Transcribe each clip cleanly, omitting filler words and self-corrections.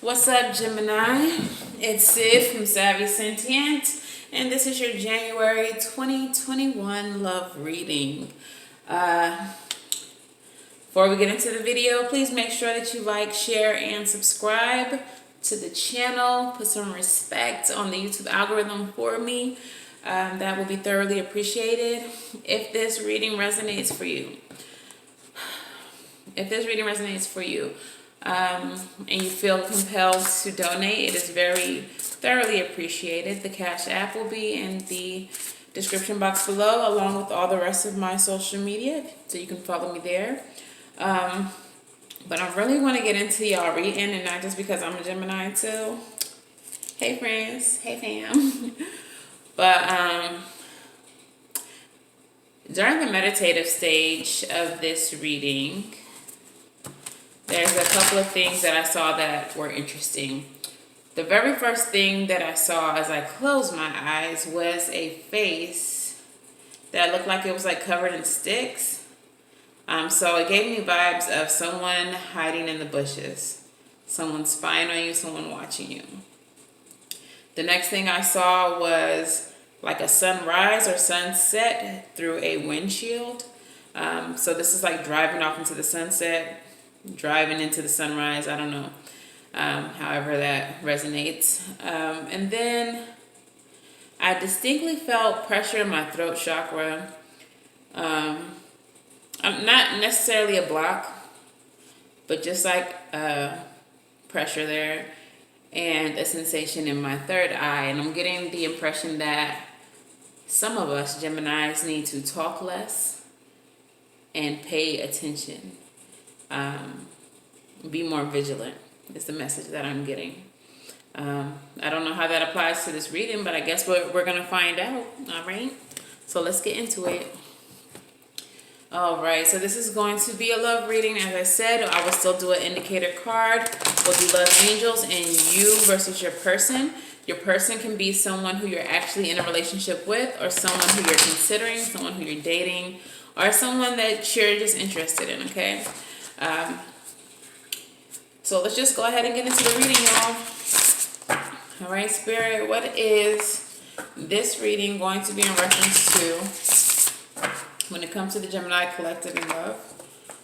What's up, Gemini? It's Sid from Savy, Sentient, and this is your January 2021 love reading. Before we get into the video, please make sure that you like, share, and subscribe to the channel. Put some respect on the YouTube algorithm for me. That will be thoroughly appreciated. If this reading resonates for you, and you feel compelled to donate, it is very thoroughly appreciated. The Cash App will be in the description box below, along with all the rest of my social media, so you can follow me there. But I really want to get into y'all reading, and not just because I'm a Gemini too. Hey friends, hey fam. But during the meditative stage of this reading, there's a couple of things that I saw that were interesting. The very first thing that I saw as I closed my eyes was a face that looked like it was like covered in sticks. So it gave me vibes of someone hiding in the bushes, someone spying on you, someone watching you. The next thing I saw was like a sunrise or sunset through a windshield. So this is like driving off into the sunset, driving into the sunrise, I don't know, however that resonates. And then I distinctly felt pressure in my throat chakra. I'm not necessarily a block, but just like pressure there, and a sensation in my third eye. And I'm getting the impression that some of us Geminis need to talk less and pay attention. Be more vigilant is the message that I'm getting. I don't know how that applies to this reading, but I guess we're going to find out. All right. So let's get into it. All right. So this is going to be a love reading. As I said, I will still do an indicator card. We'll do love angels and you versus your person. Your person can be someone who you're actually in a relationship with, or someone who you're considering, someone who you're dating, or someone that you're just interested in, okay? So let's just go ahead and get into the reading, y'all. All right, Spirit, what is this reading going to be in reference to when it comes to the Gemini collective in love?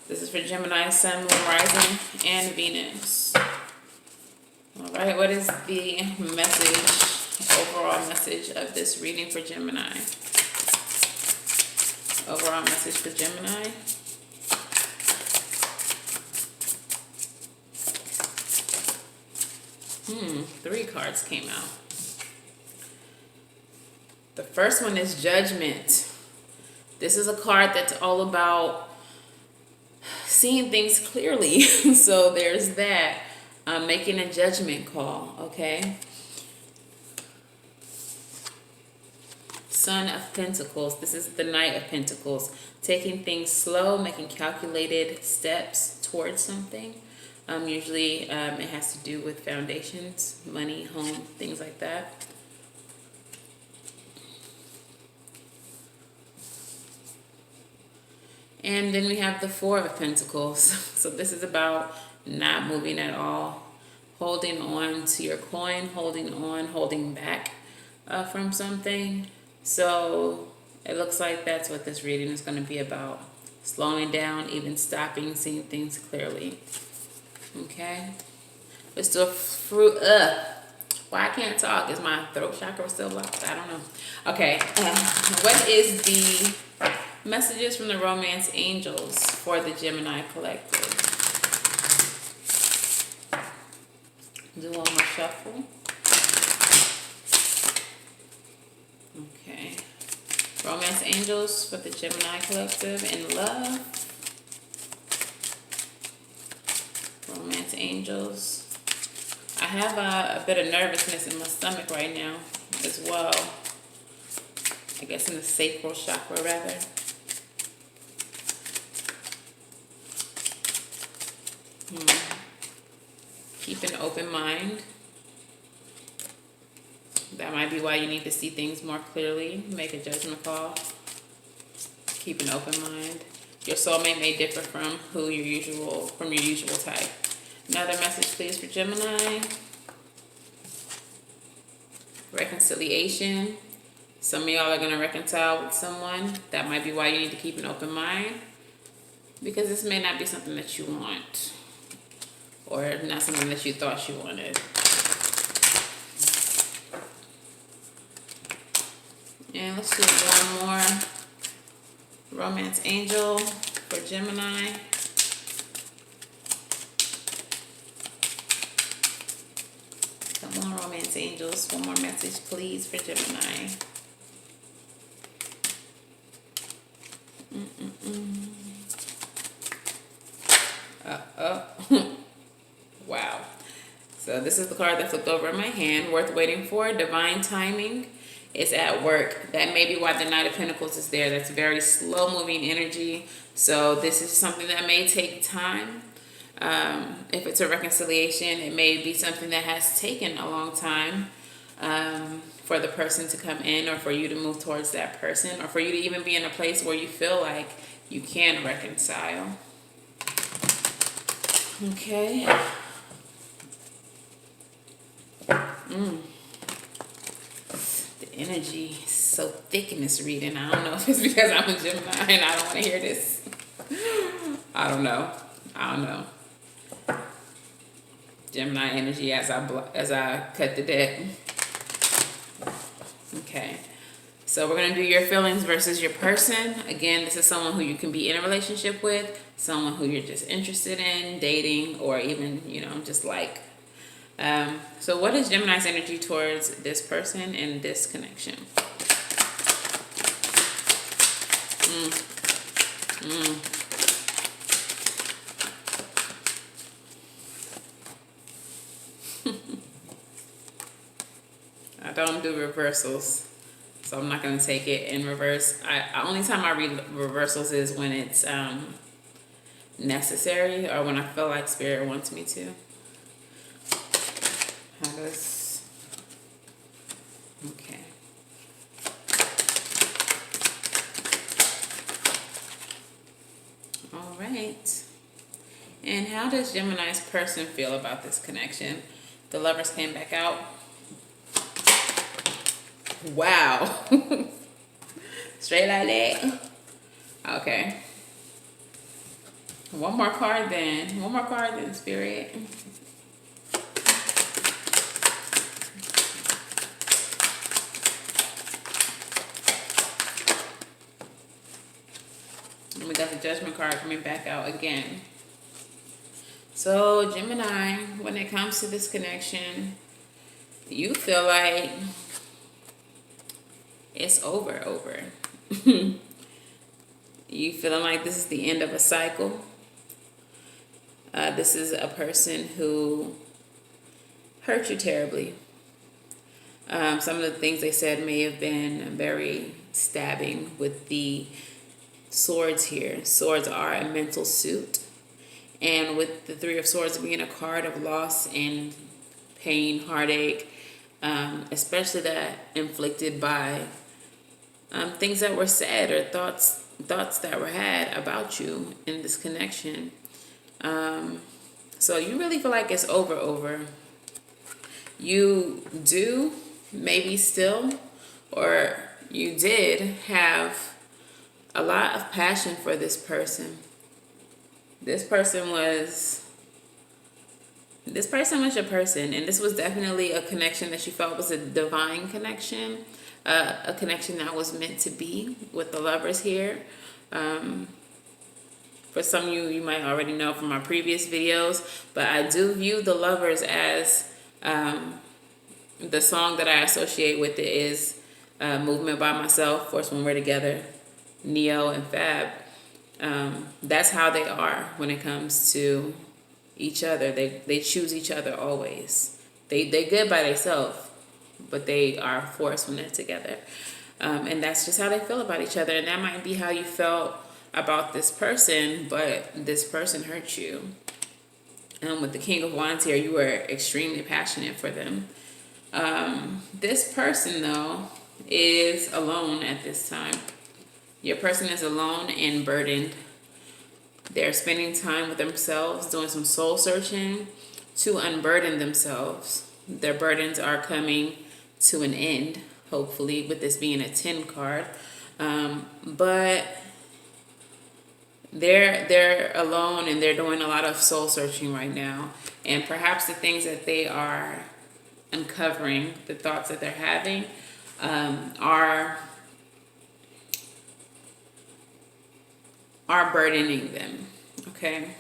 This is for Gemini, Sun, Moon, Rising, and Venus. All right, what is the message, overall message of this reading for Gemini? Overall message for Gemini. Three cards came out. The first one is Judgment. This is a card that's all about seeing things clearly. So there's that. Making a judgment call, okay? Son of Pentacles. This is the Knight of Pentacles. Taking things slow, making calculated steps towards something. Usually it has to do with foundations, money, home, things like that. And then we have the Four of Pentacles. So this is about not moving at all, holding on to your coin, holding back from something. So it looks like that's what this reading is going to be about. Slowing down, even stopping, seeing things clearly. Okay. Let's do a fruit. Why I can't talk? Is my throat chakra still blocked? I don't know. Okay. What is the messages from the romance angels for the Gemini collective? Do one more shuffle. Okay. Romance angels for the Gemini collective in love. Romance angels. I have a bit of nervousness in my stomach right now as well. I guess in the sacral chakra rather. Keep an open mind. That might be why you need to see things more clearly. Make a judgment call. Keep an open mind. Your soulmate may differ from your usual type. Another message, please, for Gemini. Reconciliation. Some of y'all are going to reconcile with someone. That might be why you need to keep an open mind, because this may not be something that you want, or not something that you thought you wanted. And let's do one more romance angel for Gemini. Come on, romance angels. One more message, please, for Gemini. Wow. So this is the card that flipped over in my hand. Worth waiting for. Divine timing is at work. That may be why the Knight of Pentacles is there. That's very slow moving energy. So this is something that may take time. If it's a reconciliation, it may be something that has taken a long time for the person to come in, or for you to move towards that person, or for you to even be in a place where you feel like you can reconcile. Okay. The energy is so thick in this reading. I don't know if it's because I'm a Gemini and I don't want to hear this. I don't know. Gemini energy as I cut the deck. Okay. So we're going to do your feelings versus your person. Again, this is someone who you can be in a relationship with, someone who you're just interested in, dating, or even, just like. So what is Gemini's energy towards this person and this connection? I don't do reversals, so I'm not going to take it in reverse. Only time I read reversals is when it's necessary, or when I feel like Spirit wants me to. Okay. All right. And how does Gemini's person feel about this connection? The Lovers came back out. Wow. Straight like that. Okay. One more card then, Spirit. And we got the Judgment card coming back out again. So, Gemini, when it comes to this connection, you feel like it's over. You feeling like this is the end of a cycle. This is a person who hurt you terribly. Some of the things they said may have been very stabbing with the swords here. Swords are a mental suit. And with the Three of Swords being a card of loss and pain, heartache, especially that inflicted by things that were said, or thoughts that were had about you in this connection. So you really feel like it's over. You do, maybe still, or you did have a lot of passion for this person. This person was your person, and this was definitely a connection that you felt was a divine connection, a connection that was meant to be with the Lovers here. For some of you might already know from my previous videos, but I do view the Lovers as, the song that I associate with it is Movement by Myself, Force When We're Together, Neo and Fab. That's how they are when it comes to each other. They choose each other always. They good by themselves, but they are a force when they're together. And that's just how they feel about each other. And that might be how you felt about this person, but this person hurt you. With the King of Wands here, you were extremely passionate for them. This person, though, is alone at this time. Your person is alone and burdened. They're spending time with themselves, doing some soul searching to unburden themselves. Their burdens are coming to an end, hopefully, with this being a 10 card. But they're alone and they're doing a lot of soul searching right now. And perhaps the things that they are uncovering, the thoughts that they're having, are burdening them. Okay.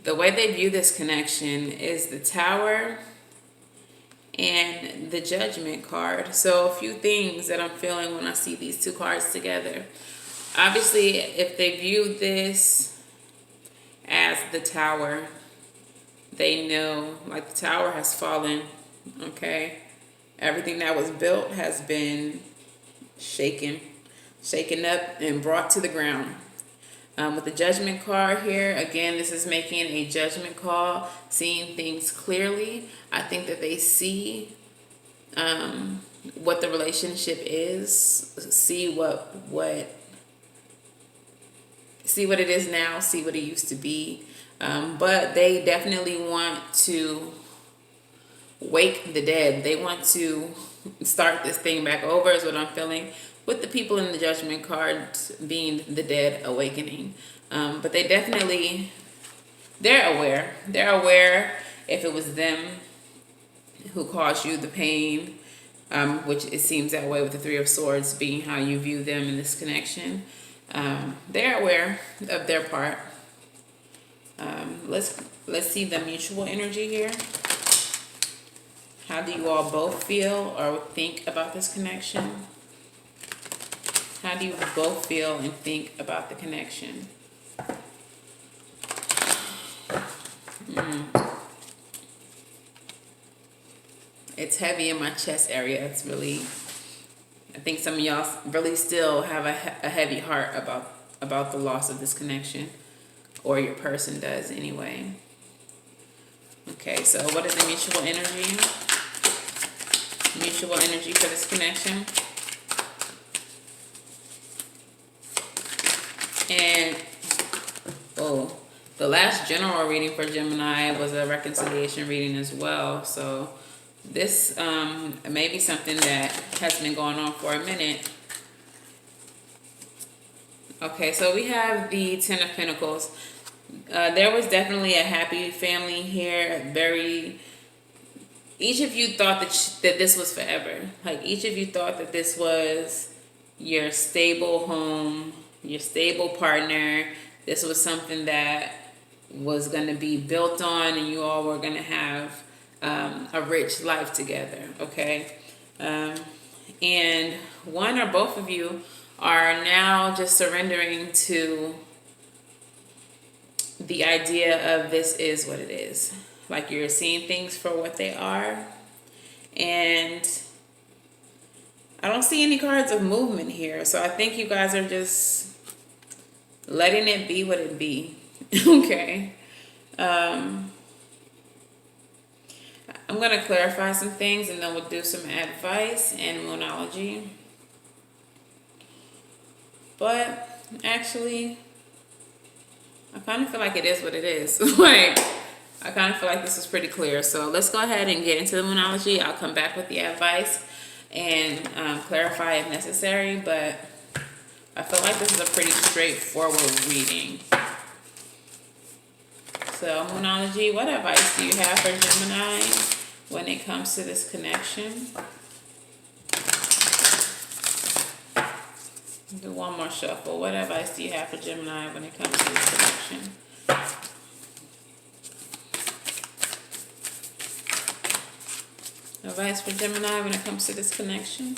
The way they view this connection is the Tower and the Judgment card. So a few things that I'm feeling when I see these two cards together. Obviously, if they view this as the Tower, they know, like, the Tower has fallen, okay? Everything that was built has been shaken up and brought to the ground. With the Judgment card here, again, this is making a judgment call, seeing things clearly. I think that they see what the relationship is, see what it is now, see what it used to be. But they definitely want to wake the dead. They want to start this thing back over, is what I'm feeling, with the people in the Judgment card being the dead awakening. But they definitely, they're aware. They're aware if it was them who caused you the pain, which it seems that way with the Three of Swords being how you view them in this connection. They're aware of their part. Let's see the mutual energy here. How do you all both feel or think about this connection? How do you both feel and think about the connection? It's heavy in my chest area. It's really, I think some of y'all really still have a heavy heart about the loss of this connection, or your person does anyway. Okay, so what is the mutual energy? Mutual energy for this connection. And, oh, the last general reading for Gemini was a reconciliation reading as well. So this may be something that has been going on for a minute. Okay, so we have the Ten of Pentacles. There was definitely a happy family here. Each of you thought that this was forever. Like, each of you thought that this was your stable home, your stable partner. This was something that was going to be built on, and you all were going to have a rich life together, okay? And one or both of you are now just surrendering to the idea of this is what it is. Like, you're seeing things for what they are. And I don't see any cards of movement here. So I think you guys are just letting it be what it be. Okay. I'm going to clarify some things, and then we'll do some advice and moonology. But actually, I kind of feel like it is what it is. Like, I kind of feel like this is pretty clear. So let's go ahead and get into the moonology. I'll come back with the advice and clarify if necessary. But I feel like this is a pretty straightforward reading. So moonology, what advice do you have for Gemini when it comes to this connection? Do one more shuffle. What advice do you have for Gemini when it comes to this connection? Advice for Gemini when it comes to this connection?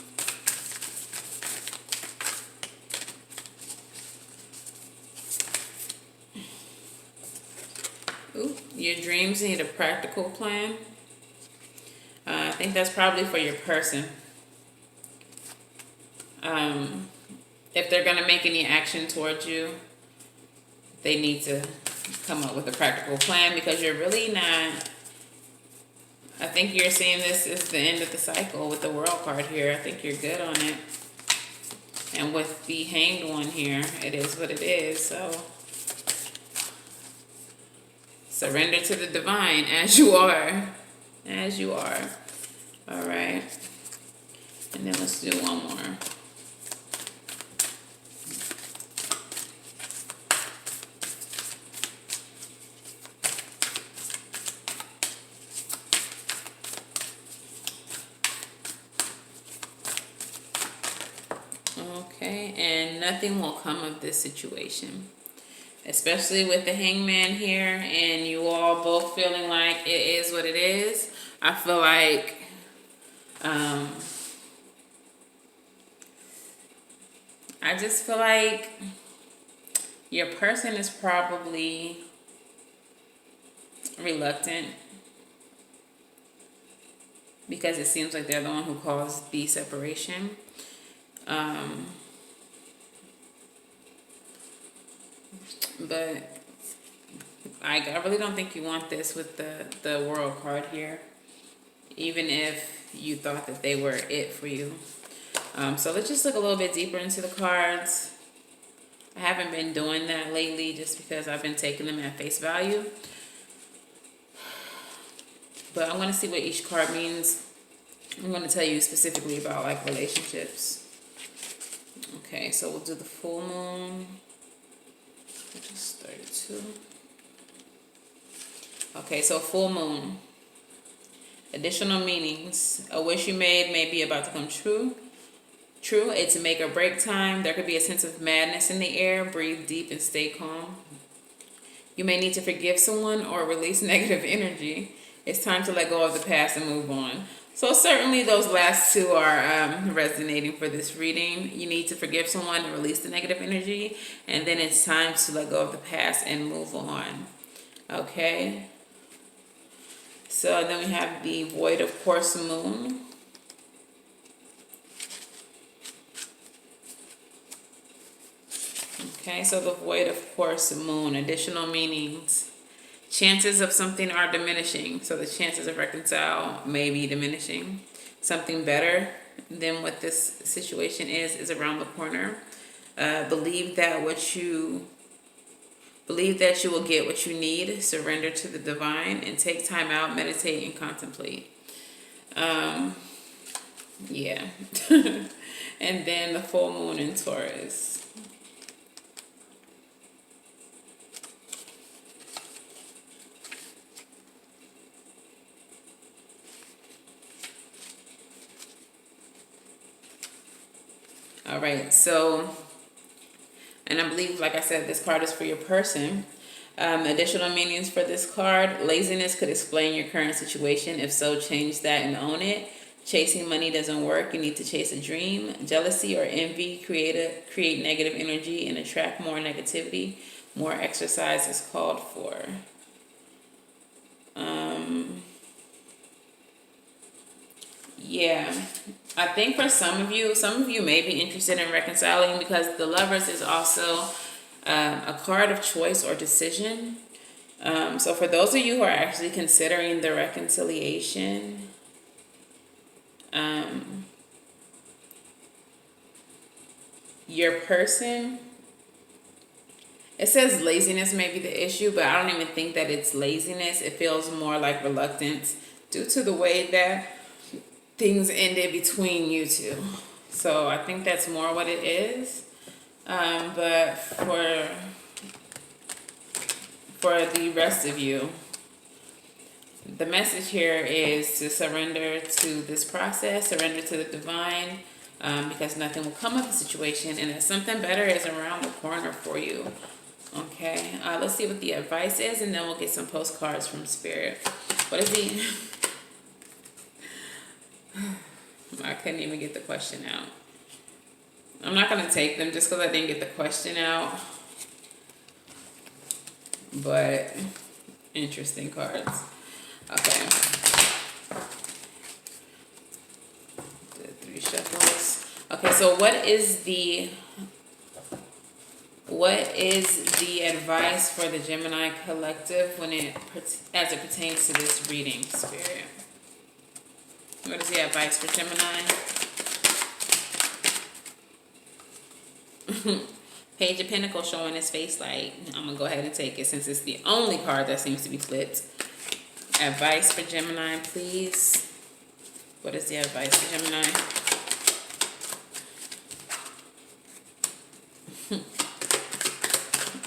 Ooh, your dreams need a practical plan. I think that's probably for your person. If they're going to make any action towards you, they need to come up with a practical plan, because you're really not... I think you're seeing this as the end of the cycle with the World card here. I think you're good on it. And with the Hanged One here, it is what it is. So Surrender to the divine as you are. As you are. All right. And then let's do one more. Okay, and nothing will come of this situation. Especially with the Hangman here and you all both feeling like it is what it is. I feel like I just feel like your person is probably reluctant because it seems like they're the one who caused the separation. But I really don't think you want this with the World card here, even if you thought that they were it for you. So let's just look a little bit deeper into the cards. I haven't been doing that lately just because I've been taking them at face value. But I'm going to see what each card means. I'm going to tell you specifically about like relationships. Okay, so we'll do the full moon, which is 32. Okay, so full moon. Additional meanings. A wish you made may be about to come true. It's a make or break time. There could be a sense of madness in the air. Breathe deep and stay calm. You may need to forgive someone or release negative energy. It's time to let go of the past and move on. So certainly those last two are resonating for this reading. You need to forgive someone and release the negative energy. And then it's time to let go of the past and move on. Okay. So then we have the void of course moon. Okay, so the void of course moon. Additional meanings. Chances of something are diminishing. So the chances of reconcile may be diminishing. Something better than what this situation is around the corner. Believe that you will get what you need. Surrender to the divine and take time out, meditate and contemplate. Yeah. And then the full moon in Taurus. All right, so, and I believe, like I said, this card is for your person. Additional meanings for this card. Laziness could explain your current situation. If so, change that and own it. Chasing money doesn't work. You need to chase a dream. Jealousy or envy create negative energy and attract more negativity. More exercise is called for. Yeah, I think for some of you may be interested in reconciling because the Lovers is also a card of choice or decision. So for those of you who are actually considering the reconciliation, your person, it says laziness may be the issue, but I don't even think that it's laziness. It feels more like reluctance due to the way that things ended between you two. So I think that's more what it is. But for the rest of you, the message here is to surrender to this process, surrender to the divine, because nothing will come of the situation and that something better is around the corner for you. Okay, let's see what the advice is and then we'll get some postcards from Spirit. What is the... I couldn't even get the question out. I'm not going to take them just because I didn't get the question out. But interesting cards. Okay. The 3 shuffles. Okay, so what is the advice for the Gemini collective as it pertains to this reading, Spirit? What is the advice for Gemini? Page of Pentacles showing his face like, I'm going to go ahead and take it since it's the only card that seems to be flipped. Advice for Gemini, please. What is the advice for Gemini?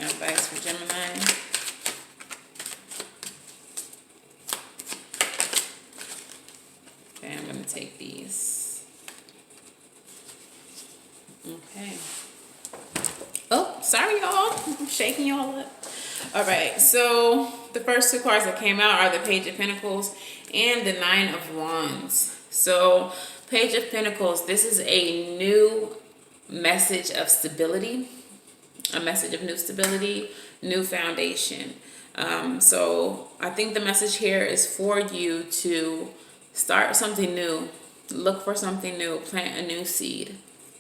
Advice for Gemini. Okay, I'm going to take these. Okay. Oh, sorry, y'all. I'm shaking y'all up. All right, so the first two cards that came out are the Page of Pentacles and the Nine of Wands. So, Page of Pentacles, this is a new message of stability, a message of new stability, new foundation. So, I think the message here is for you to start something new, look for something new, plant a new seed.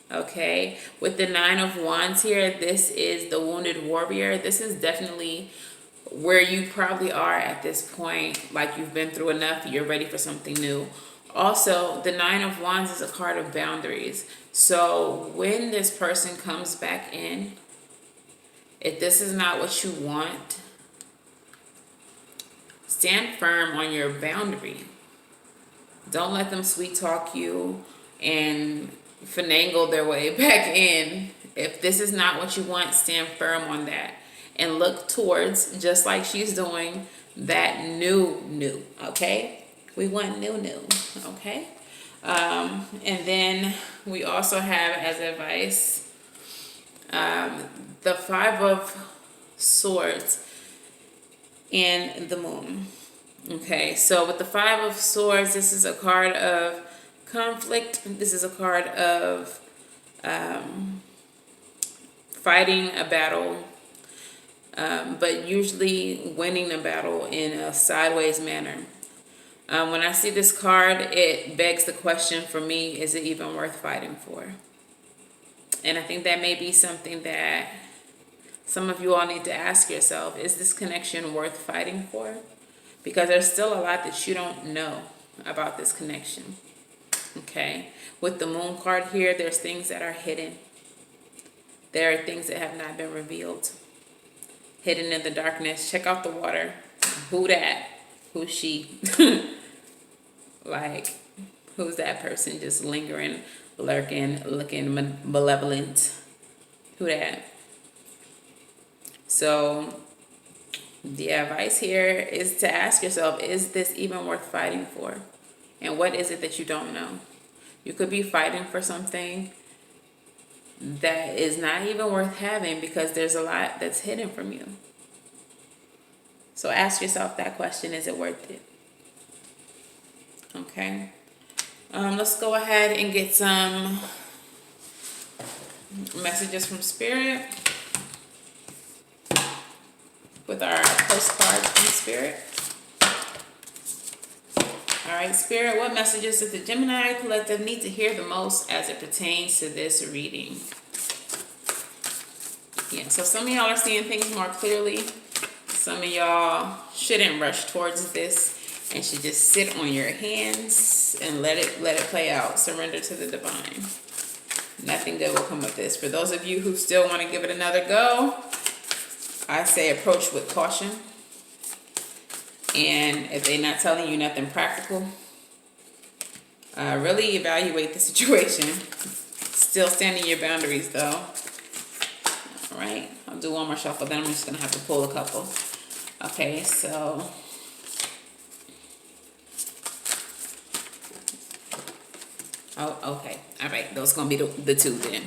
Okay, with the Nine of Wands here, this is the wounded warrior. This is definitely where you probably are at this point, like you've been through enough, you're ready for something new. Also, the Nine of Wands is a card of boundaries. So when this person comes back in, if this is not what you want, stand firm on your boundary. Don't let them sweet talk you and finagle their way back in. If this is not what you want, stand firm on that and look towards, just like she's doing, that new. Okay, we want new. Okay, and then we also have as advice the Five of Swords and the Moon. Okay, so with the Five of Swords, this is a card of conflict. This is a card of fighting a battle, but usually winning the battle in a sideways manner. When I see this card, it begs the question for me, is it even worth fighting for? And I think that may be something that some of you all need to ask yourself. Is this connection worth fighting for? Because there's still a lot that you don't know about this connection. Okay, with the Moon card here, there's things that are hidden. There are things that have not been revealed, hidden in the darkness. Check out the water. Who that? Who's she? Like, who's that person just lingering, lurking, looking malevolent? Who that? So the advice here is to ask yourself, is this even worth fighting for? And what is it that you don't know? You could be fighting for something that is not even worth having because there's a lot that's hidden from you. So ask yourself that question, is it worth it? Okay. Let's go ahead and get some messages from Spirit with our postcards from Spirit. All right, Spirit, what messages does the Gemini collective need to hear the most as it pertains to this reading? Yeah, so some of y'all are seeing things more clearly. Some of y'all shouldn't rush towards this and should just sit on your hands and let it play out. Surrender to the divine. Nothing good will come of this. For those of you who still want to give it another go, I say approach with caution. And if they're not telling you nothing practical, really evaluate the situation. Still standing your boundaries though. All right, I'll do one more shuffle, then I'm just gonna have to pull a couple. Okay, so okay, all right, those gonna be the two then.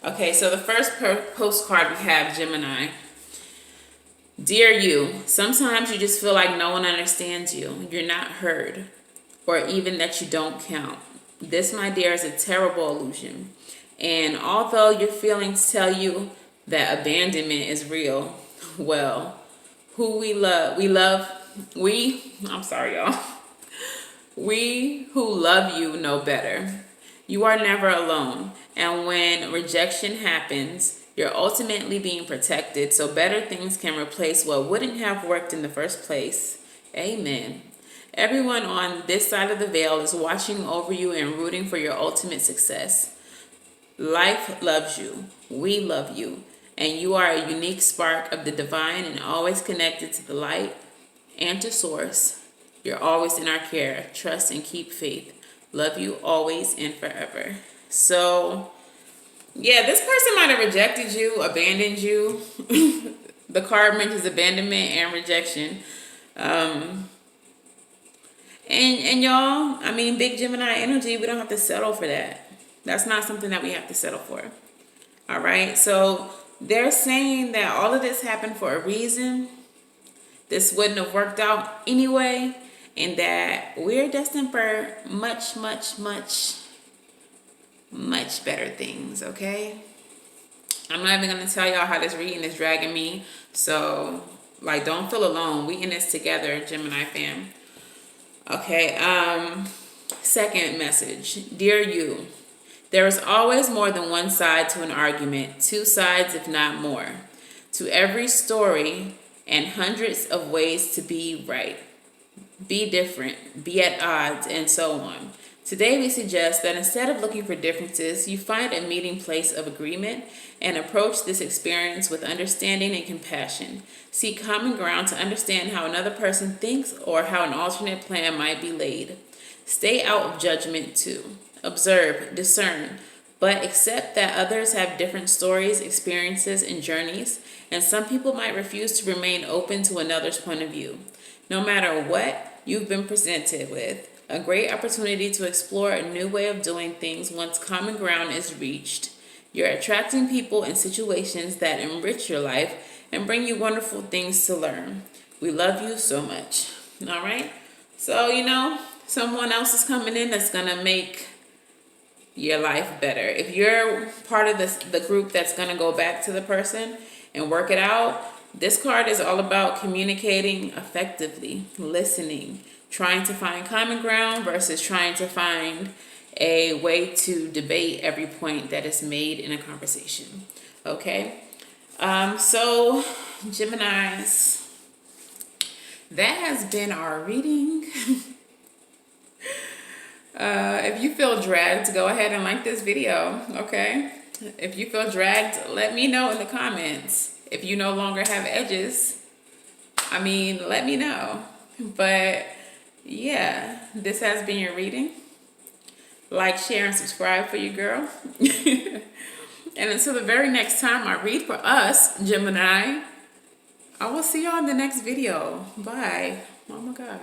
Okay, so the first postcard we have Gemini. Dear you, sometimes you just feel like no one understands you. You're not heard, or even that you don't count. This, my dear, is a terrible illusion. And although your feelings tell you that abandonment is real, well, I'm sorry, y'all. We who love you know better. You are never alone. And when rejection happens, you're ultimately being protected, so better things can replace what wouldn't have worked in the first place. Amen. Everyone on this side of the veil is watching over you and rooting for your ultimate success. Life loves you. We love you. and you are a unique spark of the divine and always connected to the light and to source. You're always in our care. Trust and keep faith. Love you always and forever. So, yeah, this person might have rejected you, abandoned you. The card mentions abandonment and rejection. And y'all, I mean, big Gemini energy, we don't have to settle for that. That's not something that we have to settle for. All right, so they're saying that all of this happened for a reason. This wouldn't have worked out anyway, and that we're destined for much, much, much, much better things, okay? I'm not even going to tell y'all how this reading is dragging me, so, like, don't feel alone. We in this together, Gemini fam. Okay, second message. Dear you, there is always more than one side to an argument, two sides if not more, to every story and hundreds of ways to be right, be different, be at odds, and so on. Today we suggest that instead of looking for differences, you find a meeting place of agreement and approach this experience with understanding and compassion. Seek common ground to understand how another person thinks or how an alternate plan might be laid. Stay out of judgment too. Observe, discern, but accept that others have different stories, experiences, and journeys, and some people might refuse to remain open to another's point of view. No matter what you've been presented with, a great opportunity to explore a new way of doing things once common ground is reached. You're attracting people and situations that enrich your life and bring you wonderful things to learn. We love you so much. All right? So, you know, someone else is coming in that's going to make your life better. If you're part of the group that's going to go back to the person and work it out, this card is all about communicating effectively, listening, trying to find common ground versus trying to find a way to debate every point that is made in a conversation. Okay? So, Geminis, that has been our reading. If you feel dragged, go ahead and like this video, okay? If you feel dragged, let me know in the comments. If you no longer have edges, I mean, let me know. But yeah, this has been your reading. Like, share, and subscribe for you, girl. And until the very next time I read for us, Gemini, I will see y'all in the next video. Bye. Oh my God.